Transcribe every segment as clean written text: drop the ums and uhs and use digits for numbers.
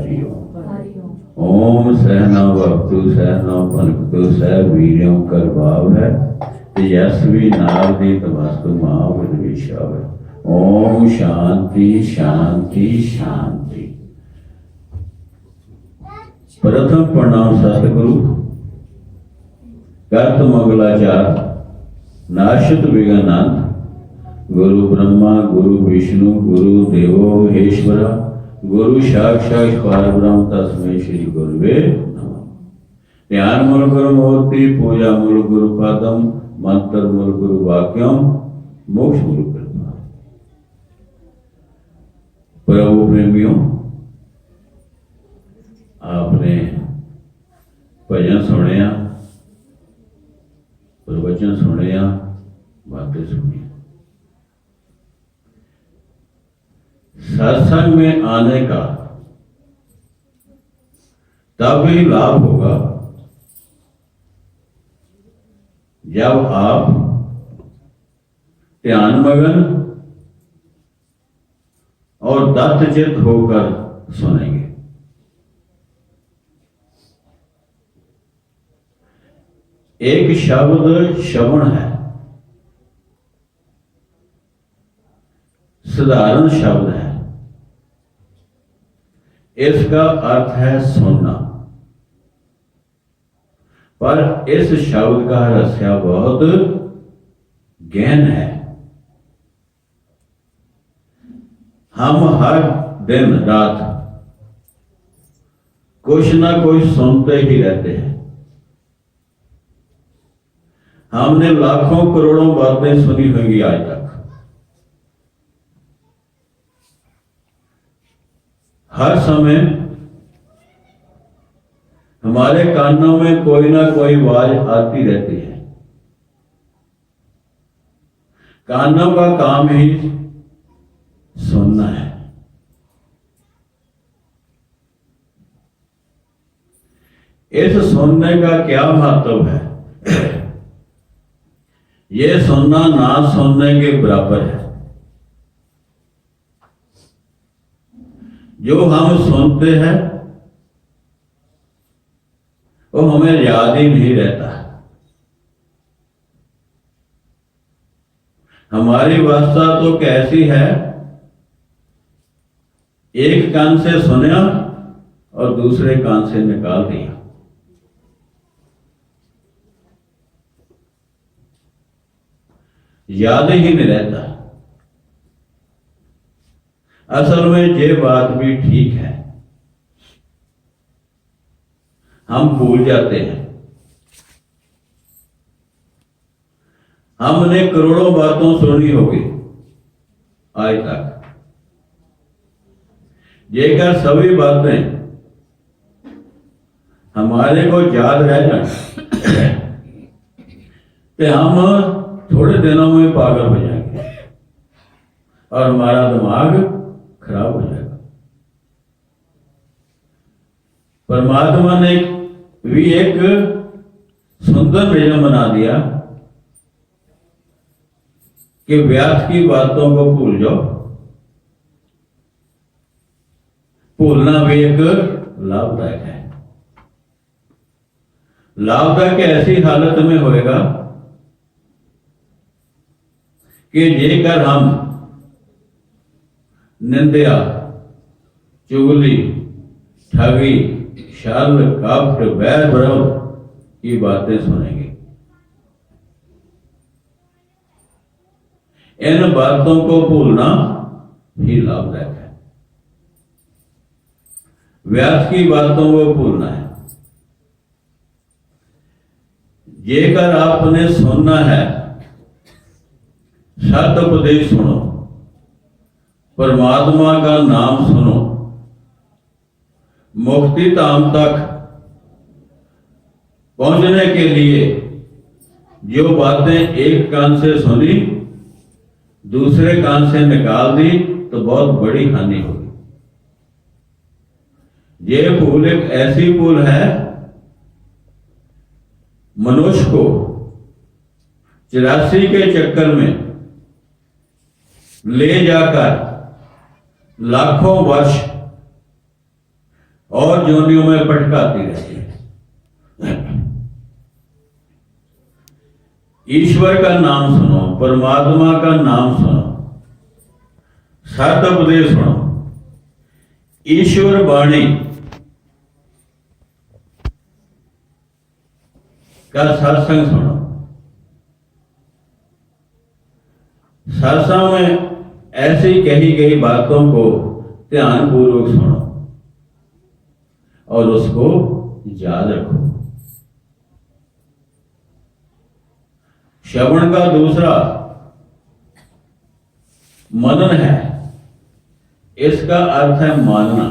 हरि ओम। ओम सहना भक्तु सहना भनकतु सह वीर्यों कर भाव है यशवी नारदी तमस्तु महाविद विशाव। ओम शांति शांति शांति। प्रथम प्रणाम सतगुरु कर्त मंगलाचार नाशित विघ्नांत गुरु ब्रह्मा गुरु विष्णु गुरु देवो महेश्वरा गुरु साक्षात् परब्रह्म तस्मै श्री गुरुवे नमः। ध्यान मूल गुरु मूर्ति पूजा मूल गुरु पदम मंत्र मूल गुरु वाक्यम मोक्ष मूल कृपा। प्रभु प्रेमियों, आपने भजन सुनिया, प्रवचन सुनिया, बातें सुनी। सत्संग में आने का तब ही लाभ होगा जब आप ध्यान मगन और दत्तचित होकर सुनेंगे। एक शब्द श्रवण है, साधारण शब्द है, इसका अर्थ है सुनना, पर इस शब्द का रहस्य बहुत गहन है। हम हर दिन रात कुछ ना कुछ सुनते ही रहते हैं। हमने लाखों करोड़ों बातें सुनी होंगी आज तक। हर समय हमारे कानों में कोई ना कोई आवाज आती रहती है। कानों का काम ही सुनना है। इस सुनने का क्या महत्व है? यह सुनना ना सुनने के बराबर है। जो हम सुनते हैं वो हमें याद ही नहीं रहता। हमारी अवस्था तो कैसी है, एक कान से सुना और दूसरे कान से निकाल दिया। याद ही नहीं रहता। असल में ये बात भी ठीक है, हम भूल जाते हैं। हमने करोड़ों बातों सुनी होगी आज तक, जेकर सभी बातें हमारे को याद रह जाए तो हम थोड़े दिनों में पागल हो जाएंगे और हमारा दिमाग खराब हो जाएगा। परमात्मा ने भी एक सुंदर विजन बना दिया कि व्यर्थ की बातों को भूल जाओ। भूलना भी एक लाभदायक है। लाभदायक ऐसी हालत में होएगा कि जेकर हम निंदा, चुगली, ठगी, छल, कपट, वैर विरोध की बातें सुनेंगे। इन बातों को भूलना ही लाभदायक है। व्यर्थ की बातों को भूलना है। जेकर आपने सुनना है, सत उपदेश सुनो, परमात्मा का नाम सुनो, मुक्ति धाम तक पहुंचने के लिए जो बातें एक कान से सुनी दूसरे कान से निकाल दी तो बहुत बड़ी हानि होगी। ये भूल एक ऐसी भूल है, मनुष्य को 84 के चक्कर में ले जाकर लाखों वर्ष और योनियों में भटकाती रहती है। ईश्वर का नाम सुनो, परमात्मा का नाम सुनो, सत उपदेश सुनो, ईश्वर वाणी का सत्संग सुनो। सत्संग में ऐसी कही गई बातों को ध्यान पूर्वक सुनो और उसको याद रखो। श्रवण का दूसरा मनन है। इसका अर्थ है मानना।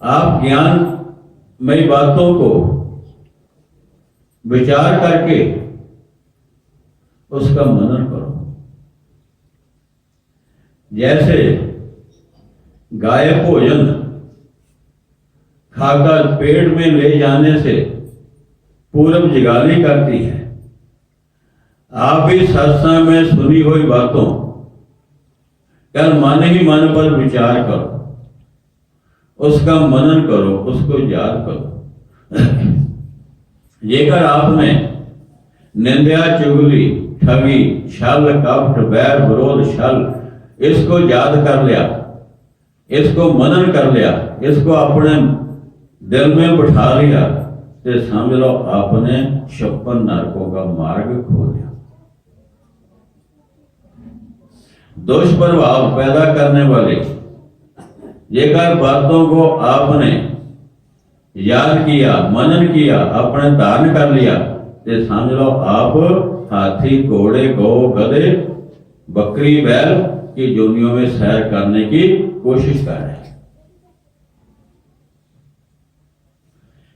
आप ज्ञानमयी बातों को विचार करके उसका मनन करो। जैसे गाय भोजन खाकर पेट में ले जाने से पूर्व जिगाली करती है, आप भी सत्संग में सुनी हुई बातों कल मन ही मन पर विचार करो, उसका मनन करो, उसको याद करो। जेकर आपने निंदा, चुगली, ठगी, छल, कपट, बैर, विरोध, छल इसको याद कर लिया, इसको मनन कर लिया, इसको अपने दिल में बिठा लिया, तो समझ लो आपने 56 नरकों का मार्ग खो लिया। दुष्प्रभाव पैदा करने वाले जेकर बातों को आपने याद किया, मनन किया, आपने धारण कर लिया, तो समझ लो आप हाथी, घोड़े, गौ, गधे, बकरी, बैल की योनियों में सैर करने की कोशिश कर रहे हैं।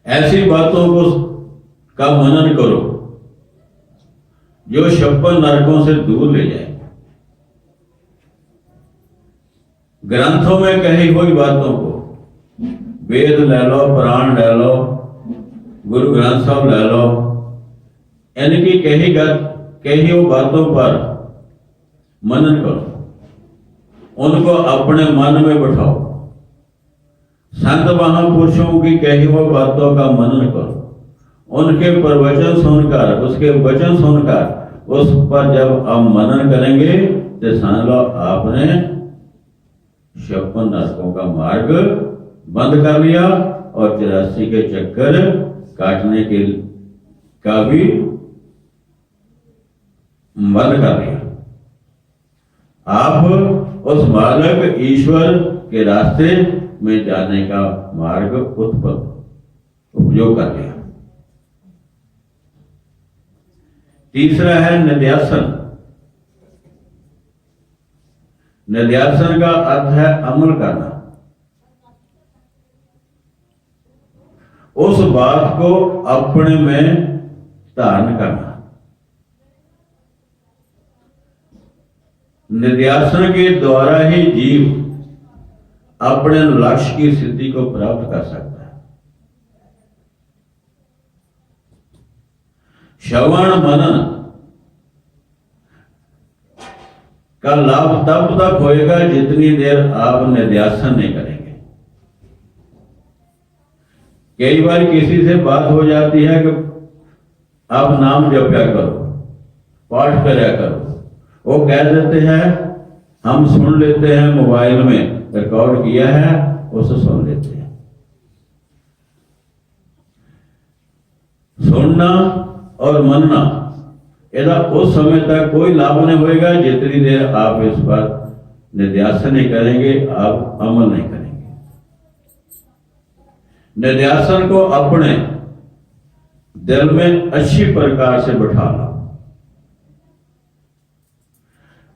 ऐसी बातों को का मनन करो जो 56 नरकों से दूर ले जाए। ग्रंथों में कही हुई बातों को, वेद ले लो, पुराण ले लो, गुरु ग्रंथ साहब ले लो, इनकी कही हुई बातों पर मनन करो, उनको अपने मन में बिठाओ। संत महापुरुषों की कही हुई बातों का मनन करो, उनके प्रवचन सुनकर, उसके वचन सुनकर उस पर जब आप मनन करेंगे तो समझ लो आपने 56 नरकों का मार्ग बंद कर लिया और 84 के चक्कर काटने के का भी बंद कर लिया। आप उस मार्ग ईश्वर के रास्ते में जाने का मार्ग उपयोग कर लिया। तीसरा है निध्यासन। निध्यासन का अर्थ है अमल करना। उस बात को अपने में धारण करना। निध्यासन के द्वारा ही जीव अपने लक्ष्य की सिद्धि को प्राप्त कर सकता है। श्रवण मनन का लाभ तब तक होएगा जितनी देर आप निध्यासन नहीं करेंगे। कई बार किसी से बात हो जाती है कि आप नाम जपया करो, पाठ करया करो, वो कह देते हैं, हम सुन लेते हैं, मोबाइल में रिकॉर्ड किया है, उसे सुन लेते हैं। सुनना और मनना यदा उस समय तक कोई लाभ नहीं होएगा जितनी देर आप इस पर निध्यासन नहीं करेंगे, आप अमल नहीं करेंगे। निध्यासन को अपने दिल में अच्छी प्रकार से बिठा लो।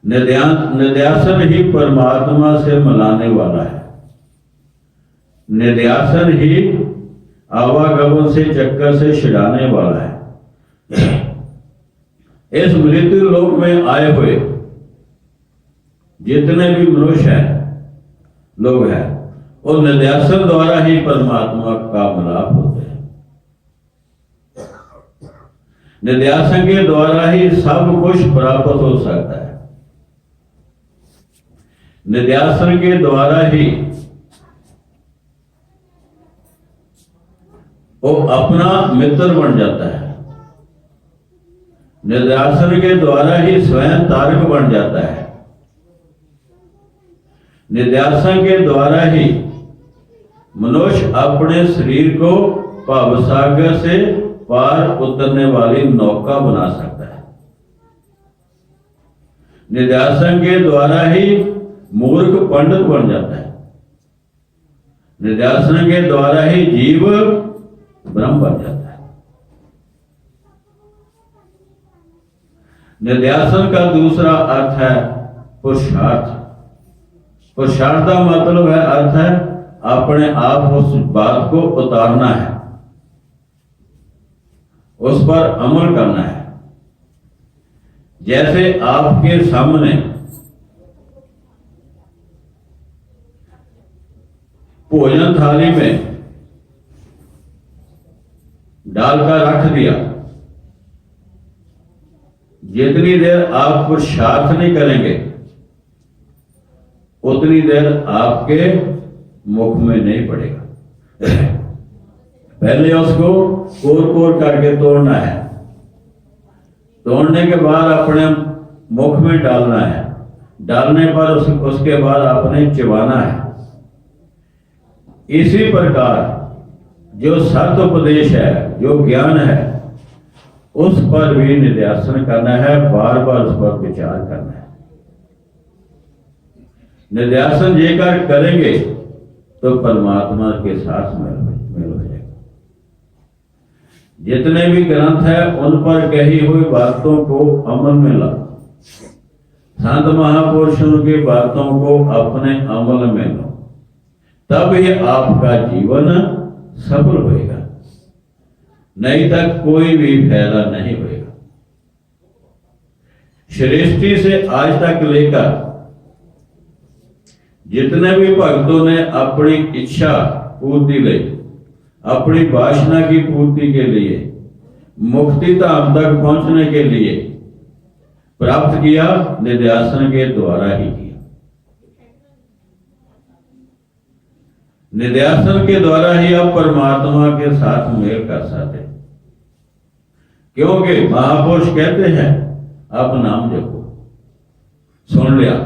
निध्यासन ही परमात्मा से मिलाने वाला है। निध्यासन ही आवागमन से, चक्कर से छिड़ाने वाला है। इस मृत्यु लोक में आए हुए जितने भी मनुष्य हैं, लोग हैं, वो निध्यासन द्वारा ही परमात्मा का मिलाप होते हैं। निध्यासन के द्वारा ही सब कुछ प्राप्त हो सकता है। निध्यासन के द्वारा ही वो अपना मित्र बन जाता है। निध्यासन के द्वारा ही स्वयं तारक बन जाता है। निध्यासन के द्वारा ही मनुष्य अपने शरीर को भवसागर से पार उतरने वाली नौका बना सकता है। निध्यासन के द्वारा ही मूर्ख पंडित बन जाता है। निध्यासन के द्वारा ही जीव ब्रह्म बन जाता है। निध्यासन का दूसरा अर्थ है पुरुषार्थ। पुरुषार्थ का मतलब है, अर्थ है अपने आप उस बात को उतारना है, उस पर अमल करना है। जैसे आपके सामने भोजन थाली में डालकर रख दिया, जितनी देर आप पुरुषार्थ नहीं करेंगे उतनी देर आपके मुख में नहीं पड़ेगा। पहले उसको कोर कोर करके तोड़ना है, तोड़ने के बाद अपने मुख में डालना है, डालने पर उसके बाद आपने चिबाना है। इसी प्रकार जो सत्य उपदेश है, जो ज्ञान है, उस पर भी निध्यासन करना है, बार बार उस पर विचार करना है। निध्यासन जेकर करेंगे तो परमात्मा के साथ मेल हो जाएगा। जितने भी ग्रंथ है उन पर कही हुई बातों को अमल में ला, संत महापुरुषों की बातों को अपने अमल में लो, तब ही आपका जीवन सफल होएगा, नहीं तक कोई भी फायदा नहीं होएगा। सृष्टि से आज तक लेकर जितने भी भक्तों ने अपनी इच्छा पूर्ति ली, अपनी वासना की पूर्ति के लिए, मुक्ति धाम तक पहुंचने के लिए प्राप्त किया, निध्यासन के द्वारा ही किया। निध्यासन के द्वारा ही आप परमात्मा के साथ मेल कर सकते हैं। क्योंकि महापुरुष कहते हैं आप नाम जपो। सुन लिया,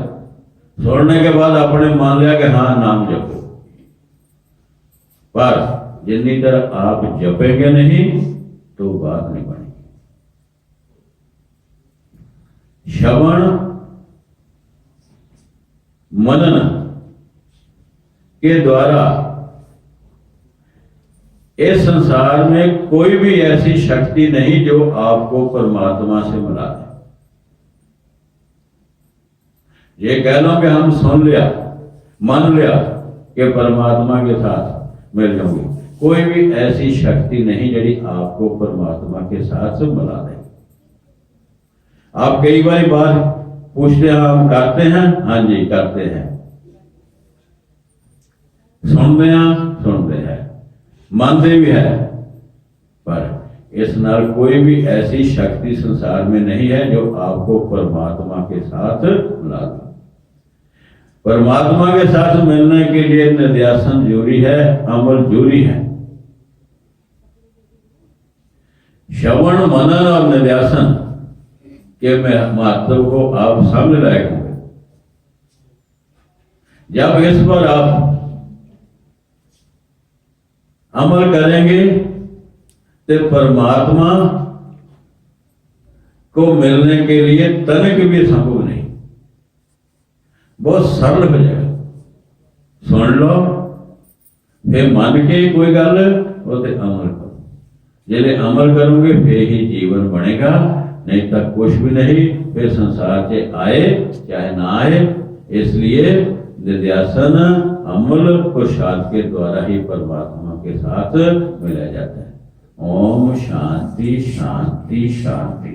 सुनने के बाद आपने मान लिया कि हाँ नाम जपो, पर जितनी देर आप जपेंगे नहीं तो बात नहीं बनेगी। श्रवण मनन के द्वारा इस संसार में कोई भी ऐसी शक्ति नहीं जो आपको परमात्मा से मिला दे। ये कह लो कि हम सुन लिया, मान लिया कि परमात्मा के साथ मिल जाऊंगी, कोई भी ऐसी शक्ति नहीं जड़ी आपको परमात्मा के साथ से मिला दे। आप कई बार बात पूछते हैं, हम करते हैं, हाँ जी करते हैं, सुनते हैं, मानते भी है, पर इस नाल कोई भी ऐसी शक्ति संसार में नहीं है जो आपको परमात्मा के साथ मिला दे। परमात्मा के साथ मिलने के लिए निध्यासन जरूरी है, अमल जरूरी है। श्रवण मनन और निध्यासन के महत्व को आप समझ रहे होंगे। जब इस पर आप अमल करेंगे तो परमात्मा को मिलने के लिए तनिक भी संभव नहीं, बहुत सरल हो जाएगा। सुन लो, फिर मान के कोई गल उसे अमल करो। जिले अमल करोगे फिर ही जीवन बनेगा, नहीं तो कुछ भी नहीं। फिर संसार से आए चाहे ना आए, इसलिए निध्यासन अमल पुरुषार्थ के द्वारा ही परमात्मा के साथ मिला जाता है। ओम शांति शांति शांति।